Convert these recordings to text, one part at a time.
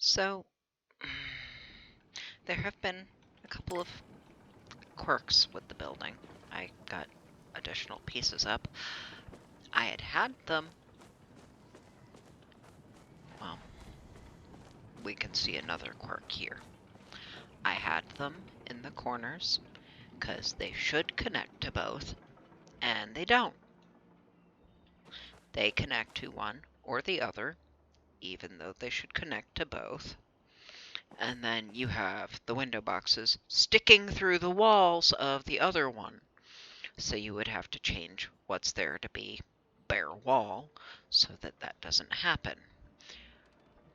So, there have been a couple of quirks with the building. I got additional pieces up. I had them. Well, we can see another quirk here. I had them in the corners because they should connect to both, and they don't. They connect to one or the other, even though they should connect to both. And then you have the window boxes sticking through the walls of the other one. So you would have to change what's there to be bare wall so that that doesn't happen.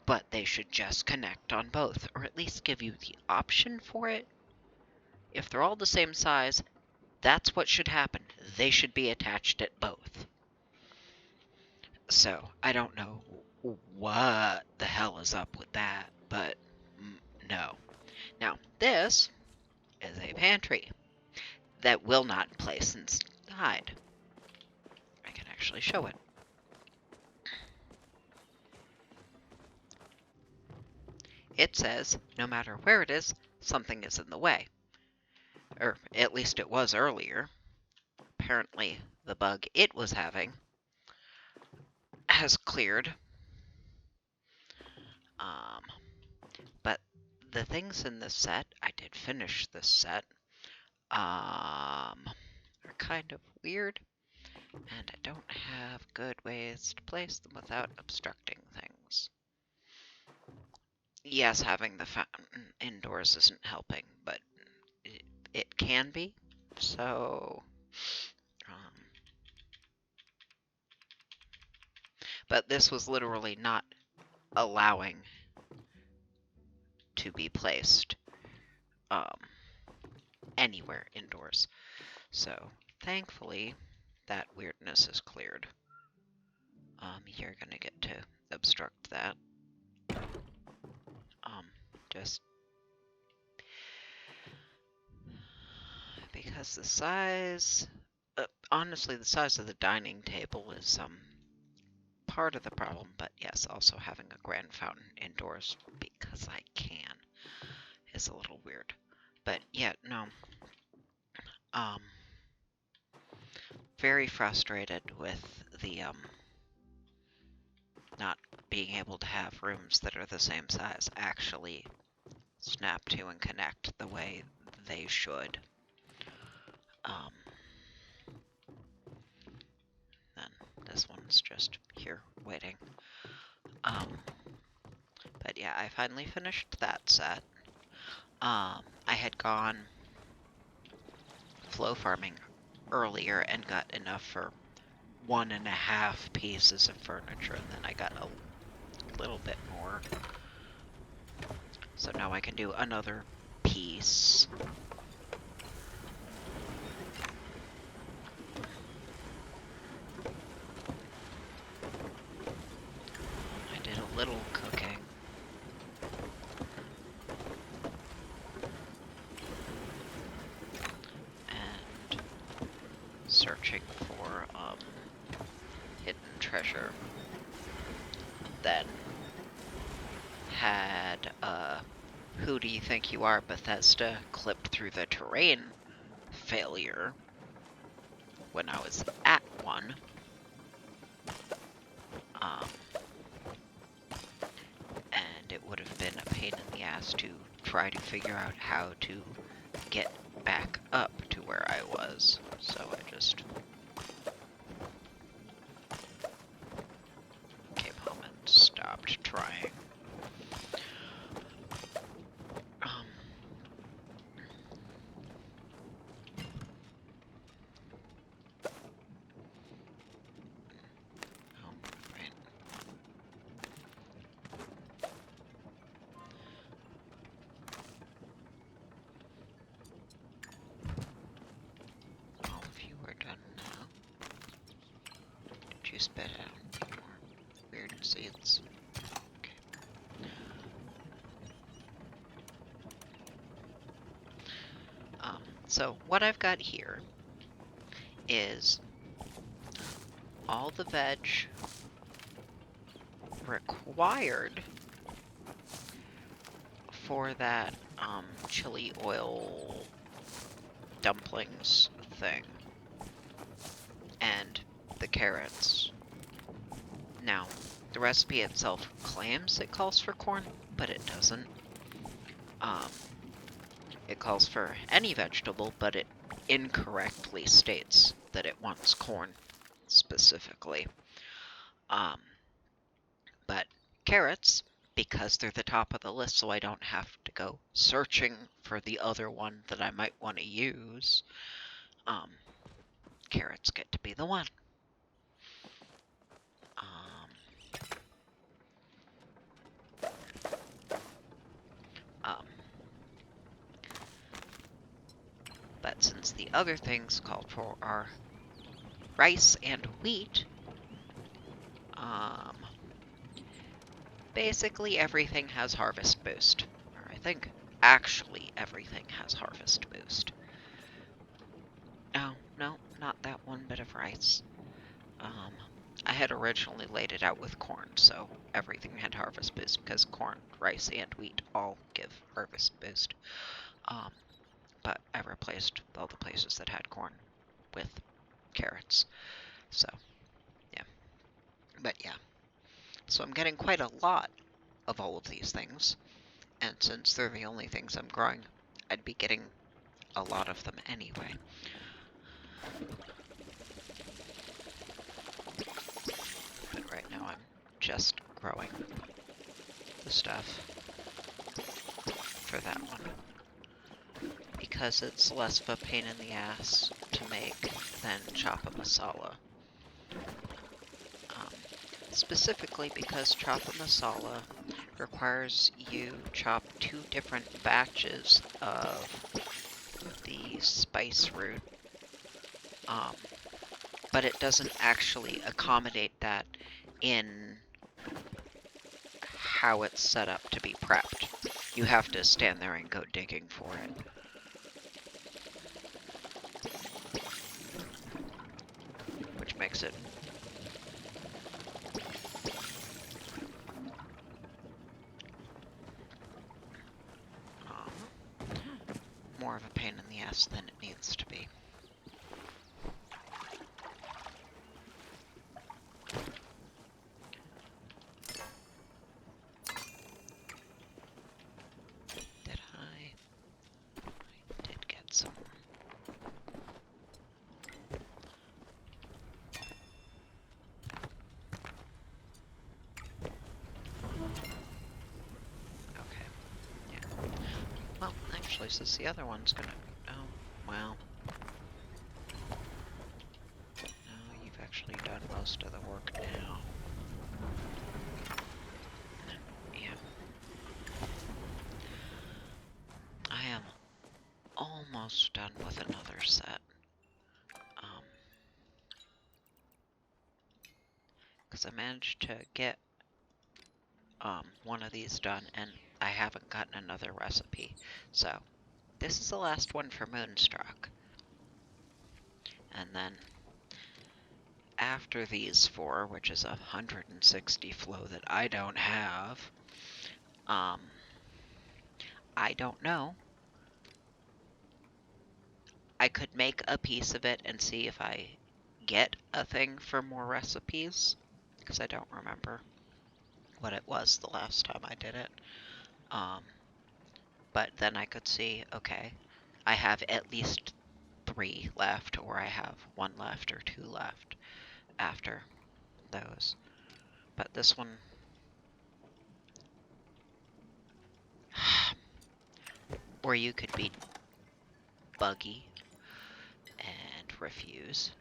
But they should just connect on both, or at least give you the option for it. If they're all the same size, that's what should happen. They should be attached at both. So I don't know what the hell is up with that, but no. Now, this is a pantry that will not place inside. I can actually show it. It says, no matter where it is, something is in the way. Or at least it was earlier. Apparently, the bug it was having has cleared. But the things in this set, I did finish this set, are kind of weird. And I don't have good ways to place them without obstructing things. Yes, having the fountain indoors isn't helping, but it can be. So, but this was literally not allowing to be placed anywhere indoors. So, thankfully, that weirdness is cleared. You're gonna get to obstruct that. Just because the size, honestly, the size of the dining table is part of the problem, but yes, also having a grand fountain indoors because I can is a little weird. But yeah, no. Very frustrated with the not being able to have rooms that are the same size actually snap to and connect the way they should. Then this one's just here waiting. But yeah, I finally finished that set. I had gone flow farming earlier and got enough for 1.5 pieces of furniture, and then I got a little bit more. So now I can do another piece. I did a little cooking. And searching for hidden treasure. Then had Who Do You Think You Are, Bethesda clipped through the terrain failure when I was at one. And it would have been a pain in the ass to try to figure out how to get back up to where I was. So I just came home and stopped trying. Spit out more weird seeds. Okay. So what I've got here is all the veg required for that chili oil dumplings thing. And the carrots. Now, the recipe itself claims it calls for corn, but it doesn't. It calls for any vegetable, but it incorrectly states that it wants corn specifically. But carrots, because they're the top of the list, so I don't have to go searching for the other one that I might want to use, carrots get to be the one. But since the other things called for are rice and wheat, basically everything has harvest boost. Or I think actually everything has harvest boost. Oh, no, not that one bit of rice. I had originally laid it out with corn, so everything had harvest boost because corn, rice, and wheat all give harvest boost. But I replaced all the places that had corn with carrots. So, yeah. But yeah. So I'm getting quite a lot of all of these things. And since they're the only things I'm growing, I'd be getting a lot of them anyway. But right now I'm just growing the stuff for that one. Because it's less of a pain in the ass to make than chapa masala. Specifically because chapa masala requires you chop 2 different batches of the spice root, but it doesn't actually accommodate that in how it's set up to be prepped. You have to stand there and go digging for it. Which makes it more of a pain in the ass than it needs to be. I did get some. Okay, yeah. Well, actually, since the other one's gonna... Oh, well. No, you've actually done most of the work now. Yeah. I am almost done with another set. Because I managed to get one of these done, and I haven't gotten another recipe. So, this is the last one for Moonstruck. And then, after these 4, which is 160 flow that I don't have, I don't know. I could make a piece of it and see if I get a thing for more recipes, because I don't remember what it was the last time I did it. But then I could see, okay, I have at least 3 left, or I have 1 left or 2 left after those. But this one... or you could be buggy and refuse.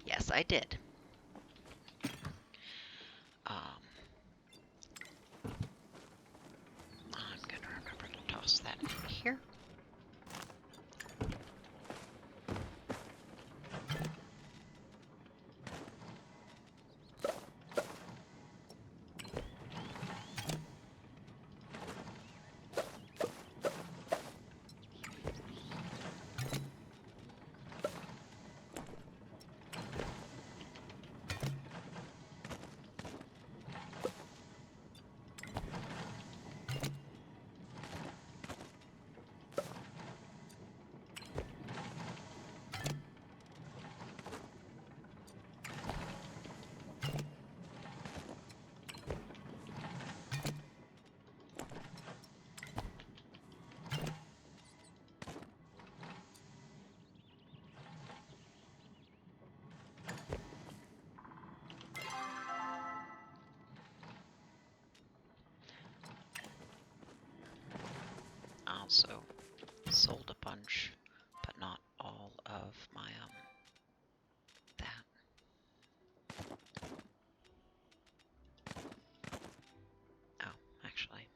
Yes, I did. I'm gonna remember to toss that in here. also sold a bunch, but not all of my, that. Oh, actually.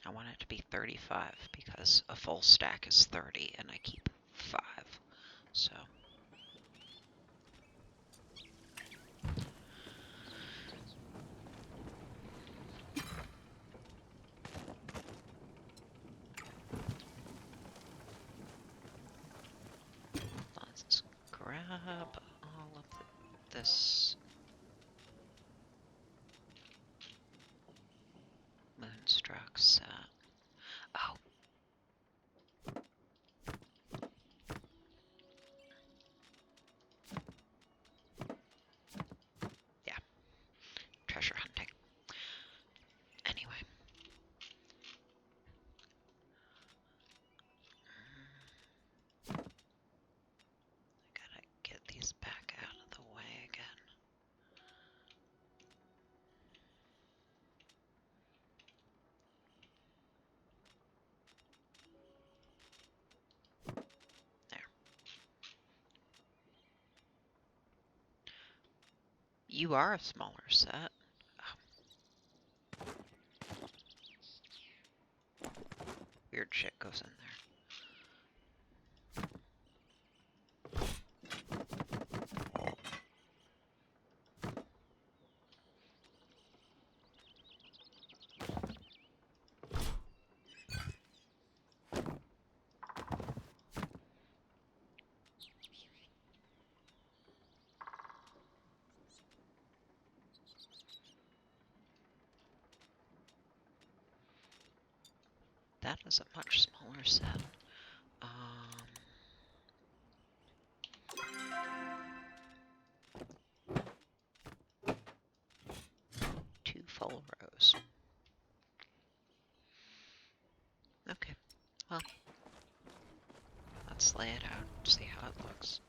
I want it to be 35 because a full stack is 30 and I keep 5, so. Let's grab all of this Moonstruck set. Oh. Yeah. Treasure hunting. Anyway. I gotta get these back out of the way again. There. You are a smaller set. Oh. Weird shit goes in there. That is a much smaller set. Two full rows. Okay, well, let's lay it out, see how it looks.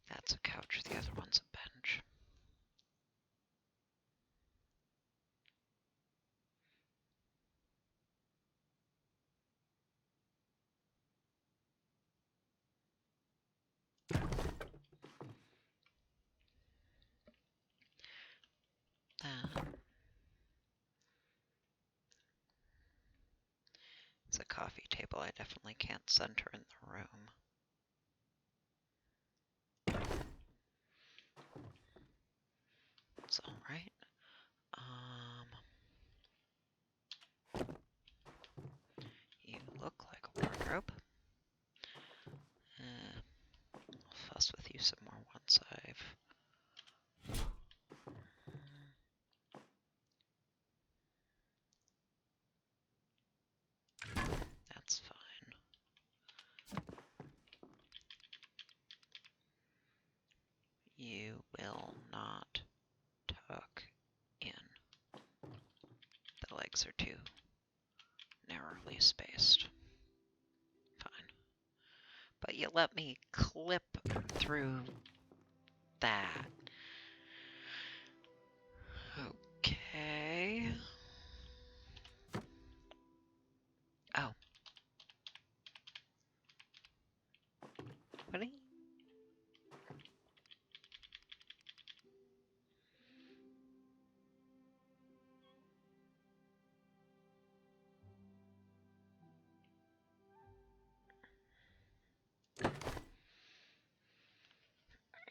That's a couch, the other one's a bench. That is a coffee table I definitely can't center in the room. It's alright. You look like a wardrobe. I'll fuss with you some more once I've... That's fine. You will not tuck in. The legs are too narrowly spaced. Fine. But you let me clip through that. Okay. Oh. What are you?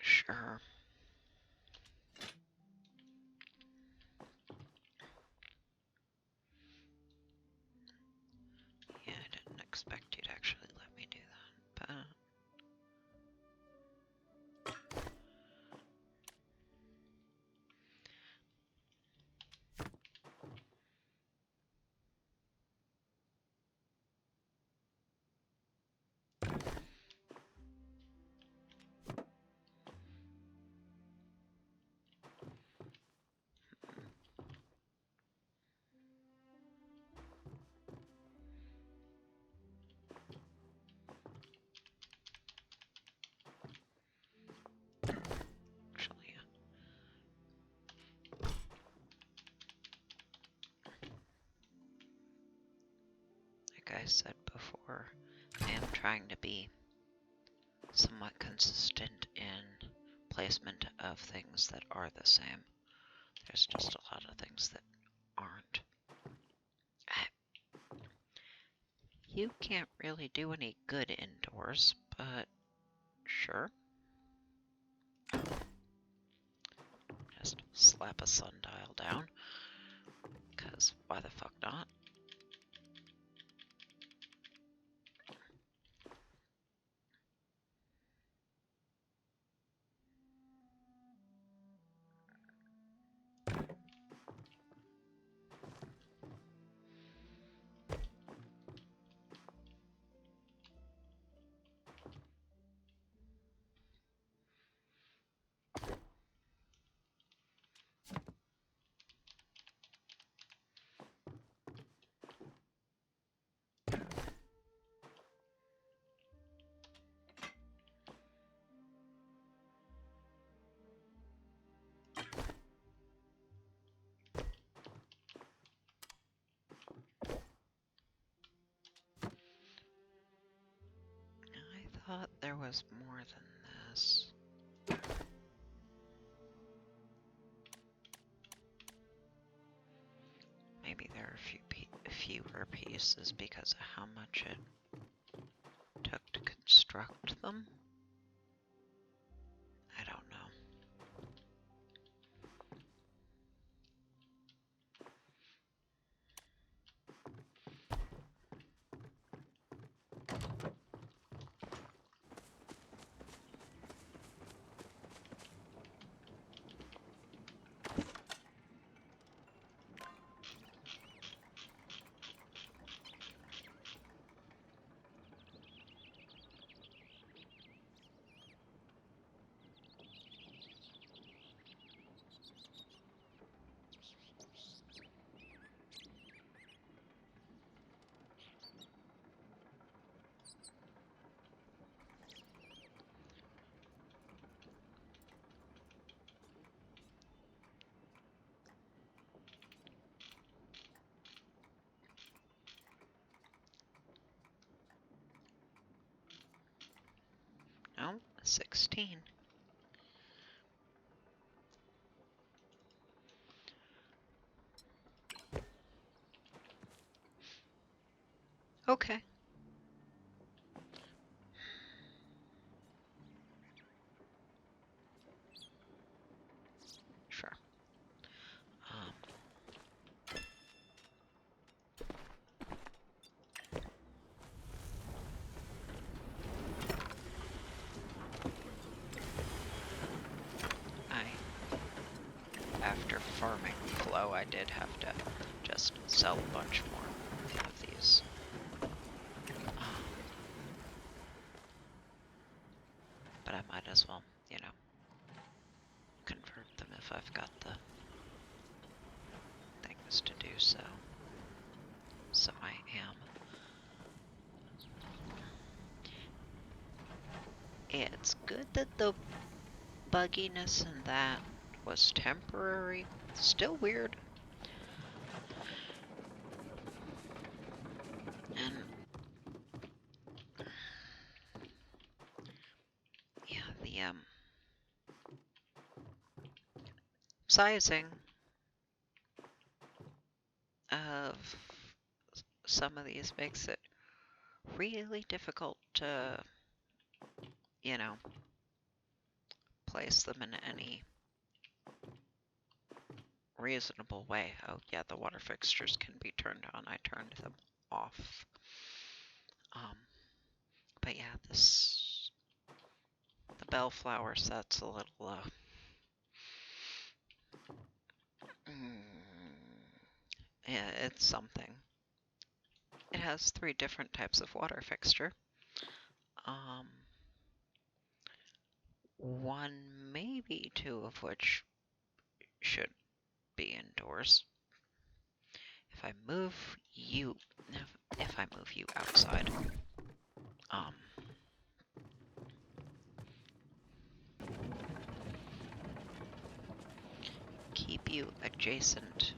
Sure. I said before, I am trying to be somewhat consistent in placement of things that are the same. There's just a lot of things that aren't. You can't really do any good indoors, but sure. Just slap a sundial down, because why the fuck not? I thought there was more than this. Maybe there are fewer pieces because of how much it took to construct them? I don't know. No, 16. Okay. Sure. After farming flow, I did have to just sell a bunch more of these. But I might as well, you know, convert them if I've got the things to do so. So I am. It's good that the bugginess in that was temporary. Still weird. And yeah, the sizing of some of these makes it really difficult to, you know, place them in any reasonable way. Oh yeah, the water fixtures can be turned on. I turned them off. But yeah, the bellflowers, that's a little, yeah, it's something. It has 3 different types of water fixture. One, maybe 2 of which should be indoors. If I move you outside, keep you adjacent,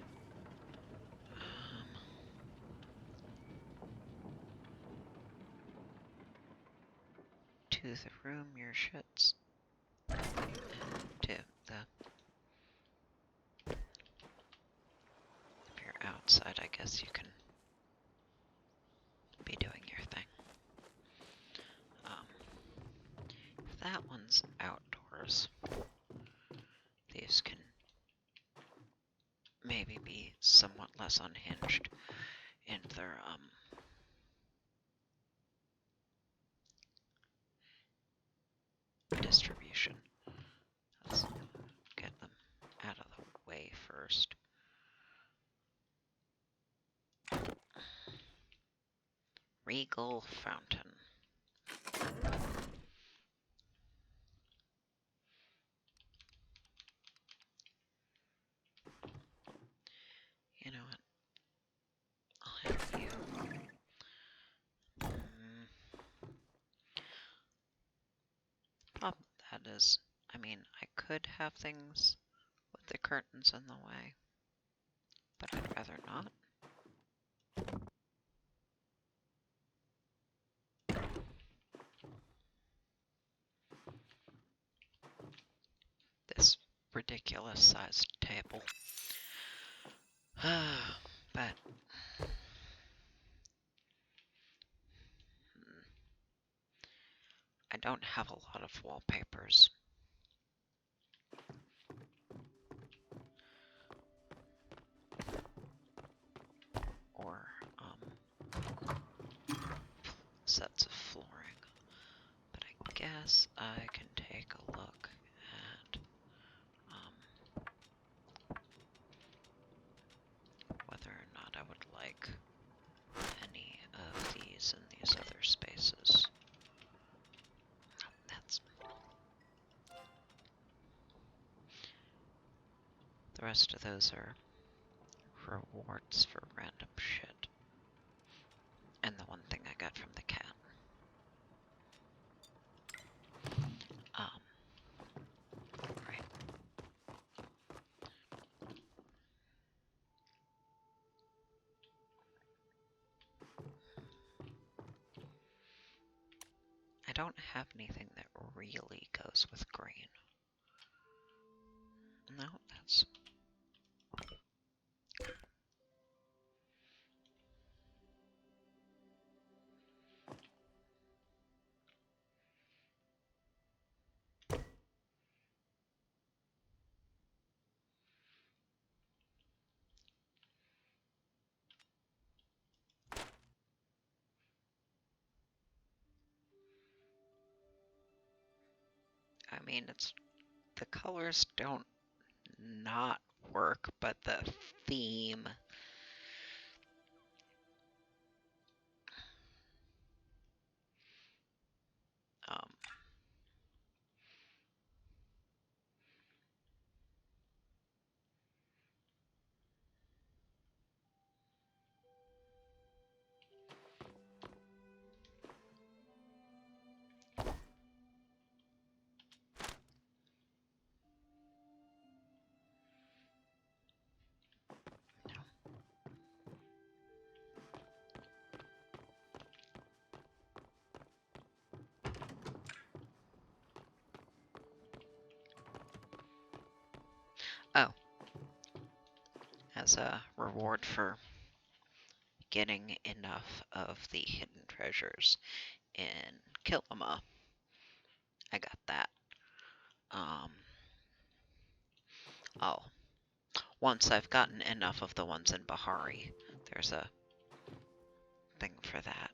to the room your shits. To the... If you're outside, I guess you can be doing your thing. If that one's outdoors, these can maybe be somewhat less unhinged in their distribution. Let's get them out of the way first. Regal Fountain. You know what? I'll have you. Problem with that is, I mean, I could have things with the curtains in the way, but I'd rather not. This ridiculous sized table. But I don't have a lot of wallpapers. Or sets of flooring. But I guess I can take a look at whether or not I would like any of these in these other spaces. That's... The rest of those are rewards for random shit. And the one thing I got from the cat. Right. I don't have anything that really goes with green. No, that's... I mean, it's... The colors don't not work, but the theme... Oh, as a reward for getting enough of the hidden treasures in Kilima, I got that. Oh, once I've gotten enough of the ones in Bahari, there's a thing for that.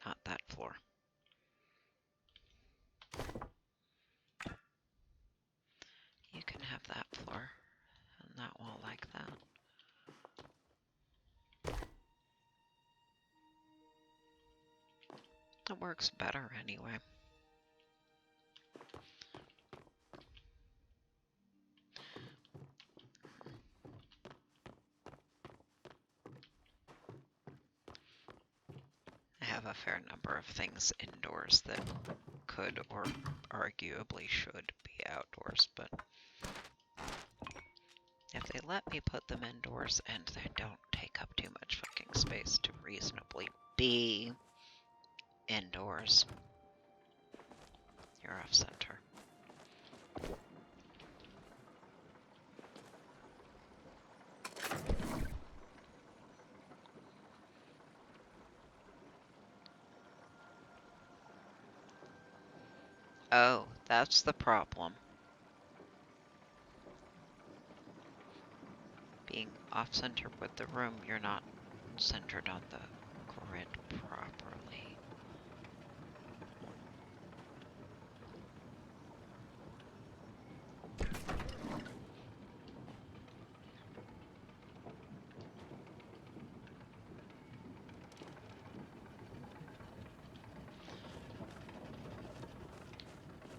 Not that floor. You can have that floor, and that wall like that. It works better anyway. I have a fair number of things indoors that could or arguably should be outdoors, but if they let me put them indoors and they don't take up too much fucking space to reasonably be indoors, you're off center. Oh, that's the problem. Being off-center with the room, you're not centered on the grid properly.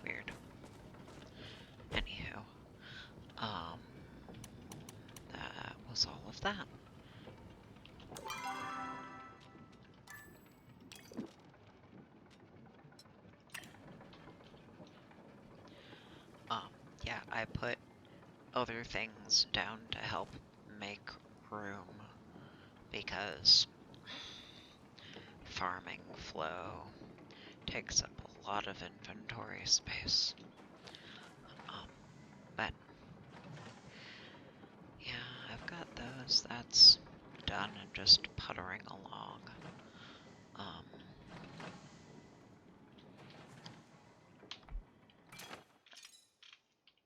Weird. Anywho, that was all of that. Yeah, I put other things down to help make room because farming flow takes up a lot of inventory space. But yeah, I've got those. That's done and just puttering along.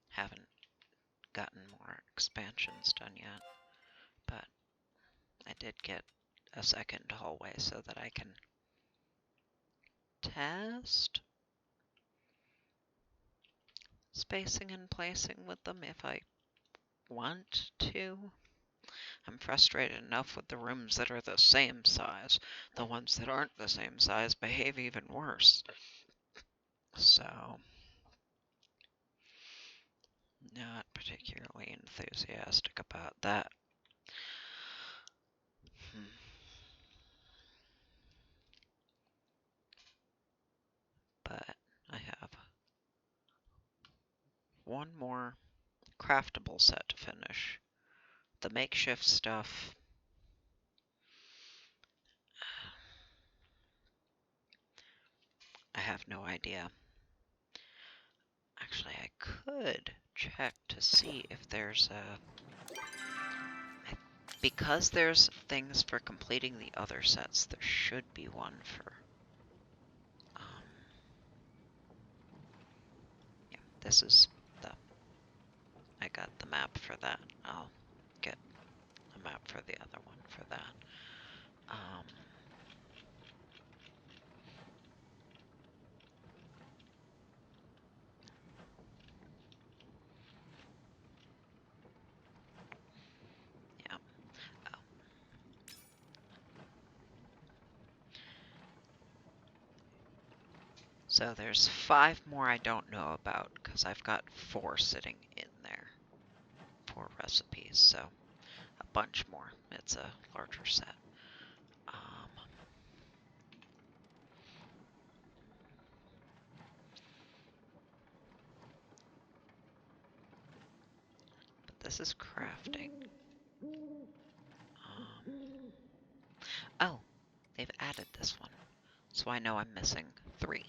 Haven't gotten more expansions done yet, but I did get a second hallway so that I can test spacing and placing with them if I want to. I'm frustrated enough with the rooms that are the same size. The ones that aren't the same size behave even worse. So, not particularly enthusiastic about that. But I have one more craftable set to finish. The makeshift stuff, I have no idea. Actually, I could check to see if there's a... Because there's things for completing the other sets, there should be one for... yeah, this is the... I got the map for that. I'll get a map for the other one for that. Yeah. Oh. So there's 5 more I don't know about, because I've got 4 sitting in there. 4 recipes, so a bunch more. It's a larger set. But this is crafting. Oh, they've added this one, so I know I'm missing 3.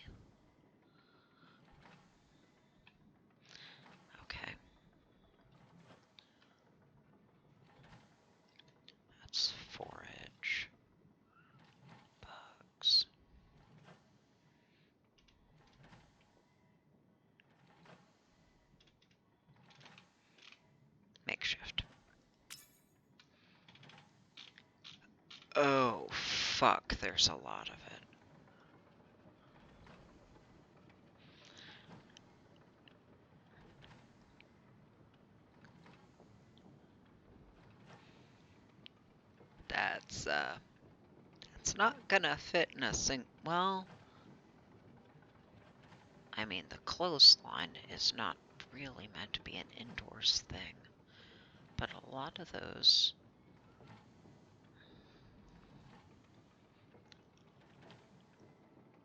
Okay. That's forage. Bugs. Makeshift. Oh, fuck, there's a lot of it. It's not gonna fit in a well, I mean, the clothesline is not really meant to be an indoors thing, but a lot of those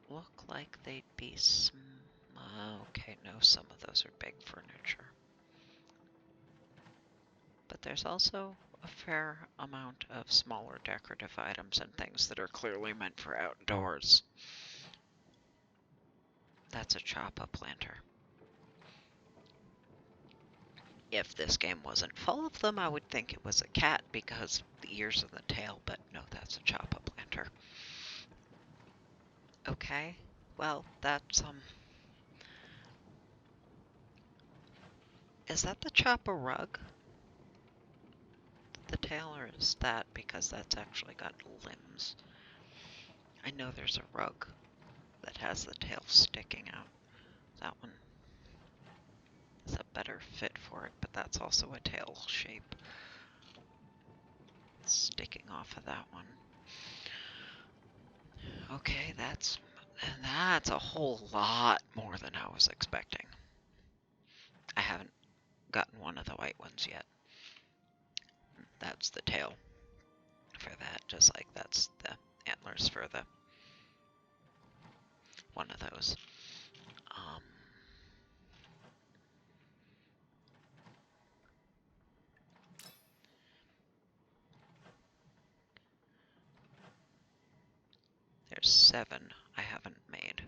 look like they'd be Okay, no, some of those are big furniture. But there's also a fair amount of smaller decorative items and things that are clearly meant for outdoors. That's a choppa planter. If this game wasn't full of them, I would think it was a cat because the ears and the tail, but no, that's a choppa planter. Okay, well, that's, is that the choppa rug? The tail, or is that because that's actually got limbs? I know there's a rug that has the tail sticking out. That one is a better fit for it, but that's also a tail shape sticking off of that one. Okay, that's a whole lot more than I was expecting. I haven't gotten one of the white ones yet. That's the tail for that, just like that's the antlers for the one of those. There's 7 I haven't made.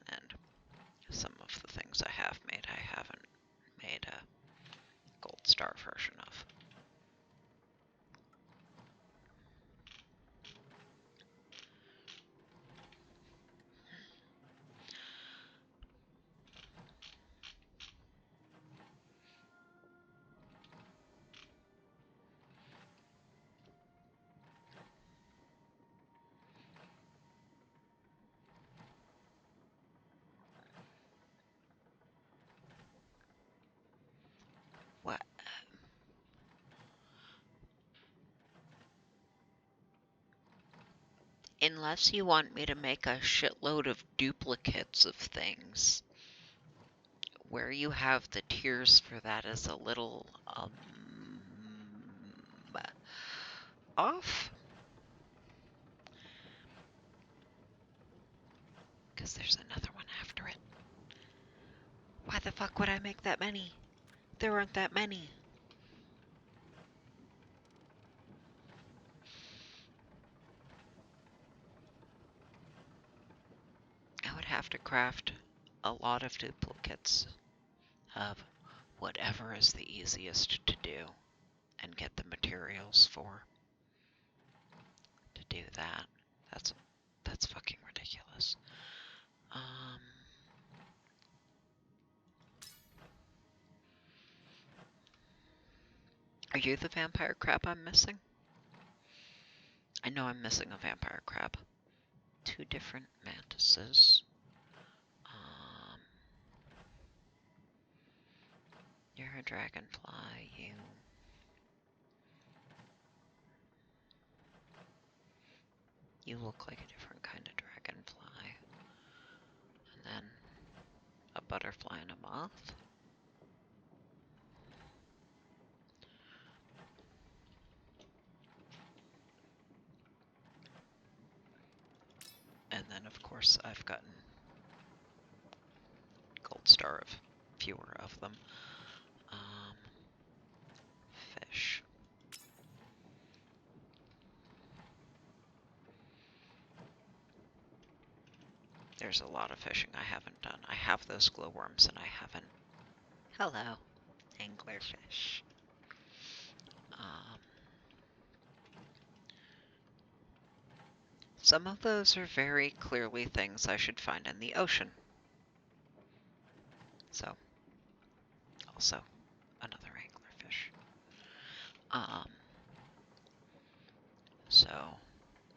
And some of the things I have made, I haven't made a gold star version of. What? Unless you want me to make a shitload of duplicates of things, where you have the tiers for that is a little, off? Because there's another one after it. Why the fuck would I make that many? There aren't that many. I would have to craft a lot of duplicates of whatever is the easiest to do and get the materials for to do that. That's fucking ridiculous. Are you the vampire crab I'm missing? I know I'm missing a vampire crab. 2 different mantises. You're a dragonfly, you look like a different kind of dragonfly. And then a butterfly and a moth. And then, of course, I've gotten gold star of fewer of them. Fish. There's a lot of fishing I haven't done. I have those glowworms and I haven't. Hello, anglerfish. Some of those are very clearly things I should find in the ocean. So, also another anglerfish. So,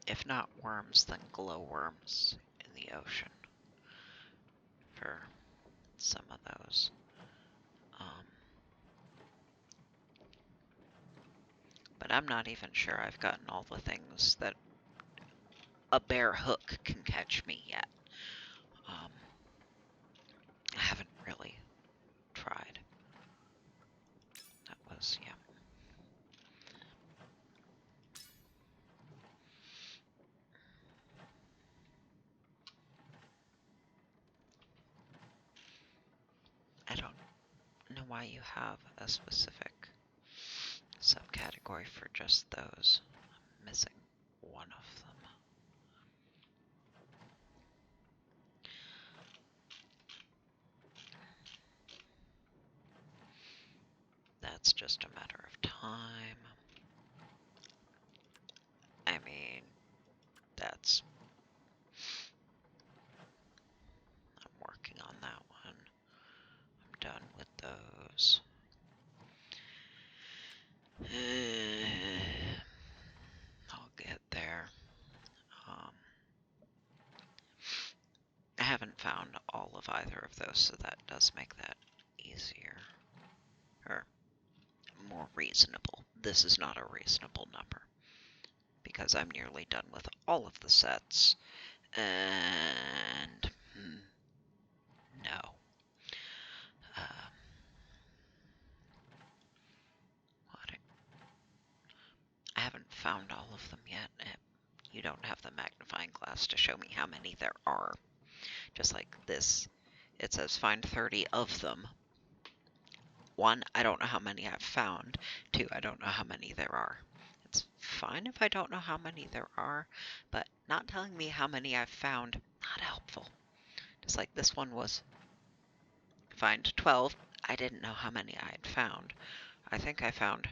if not worms, then glowworms in the ocean for some of those. But I'm not even sure I've gotten all the things that a bare hook can catch me yet. I haven't really tried. That was, yeah. why you have a specific subcategory for just those. I'm missing one of them. That's just a matter of time. I mean, I'm working on that one. I'm done with those. I'll get there. I haven't found all of either of those, so that does make that easier. Or more reasonable. This is not a reasonable number, because I'm nearly done with all of the sets. And no. What? I haven't found all of them yet. You don't have the magnifying glass to show me how many there are. Just like this, it says find 30 of them. 1, I don't know how many I've found. 2, I don't know how many there are. It's fine if I don't know how many there are, but not telling me how many I've found, not helpful. Just like this one was find 12. I didn't know how many I had found. I think I found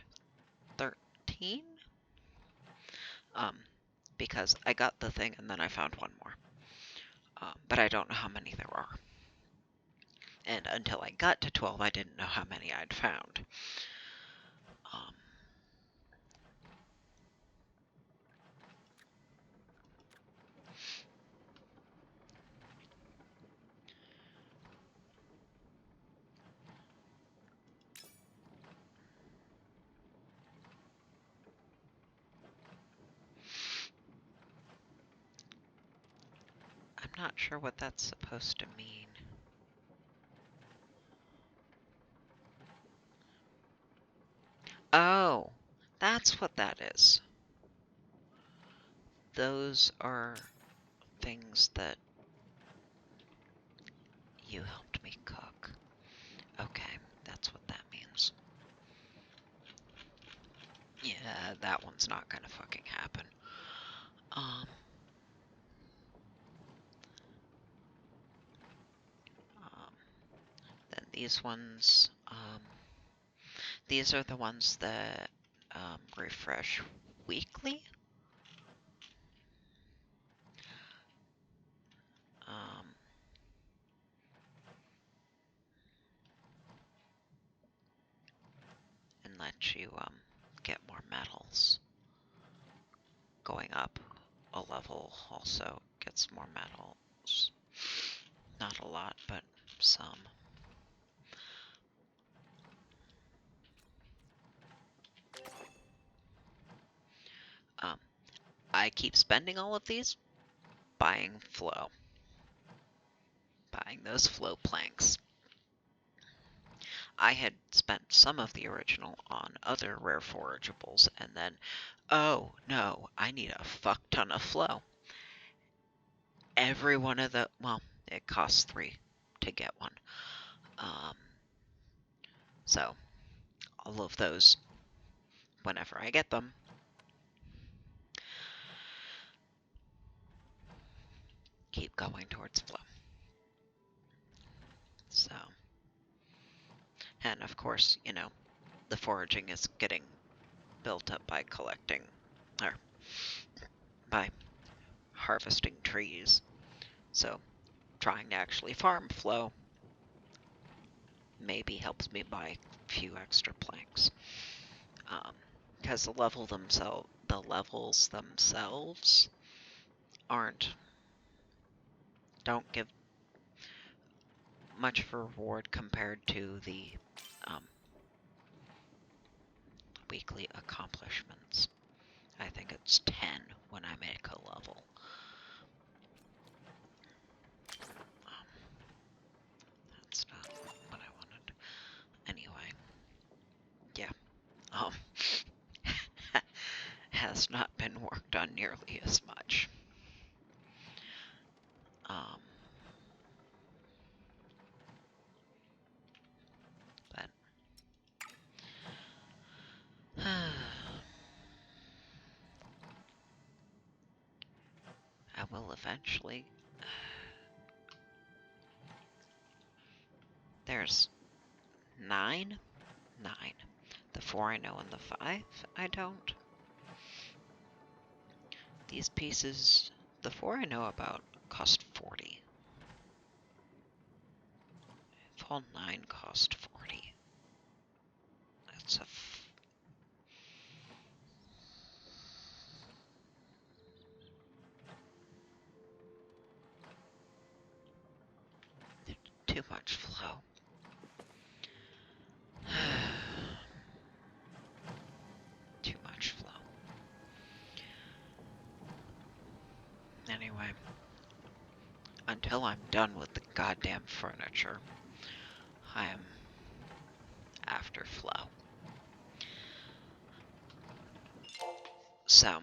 13? Because I got the thing and then I found one more. But I don't know how many there are. And until I got to 12, I didn't know how many I'd found. I'm not sure what that's supposed to mean. Oh, that's what that is. Those are things that you helped me cook. Okay, that's what that means. Yeah, that one's not gonna fucking happen. Then these ones, these are the ones that refresh weekly. And let you get more metals. Going up a level also gets more metals. Not a lot, but some. I keep spending all of these buying flow. Buying those flow planks. I had spent some of the original on other rare forageables, and then, oh no, I need a fuck ton of flow. Every one of the, well, it costs 3 to get one. So, all of those, whenever I get them, keep going towards flow. So, and of course, you know, the foraging is getting built up by collecting, or by harvesting trees. So, trying to actually farm flow maybe helps me buy a few extra planks. Because the levels themselves don't give much reward compared to the weekly accomplishments. I think it's 10 when I make a level. That's not what I wanted. Anyway, yeah. Has not been worked on nearly as much. But eventually. There's 9? 9. The 4 I know and the 5 I don't. These pieces, the 4 I know about, cost 40. If all 9 cost 40, that's a too much flow. Too much flow. Anyway, until I'm done with the goddamn furniture, I am after flow. So,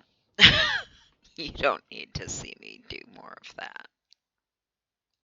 you don't need to see me do more of that.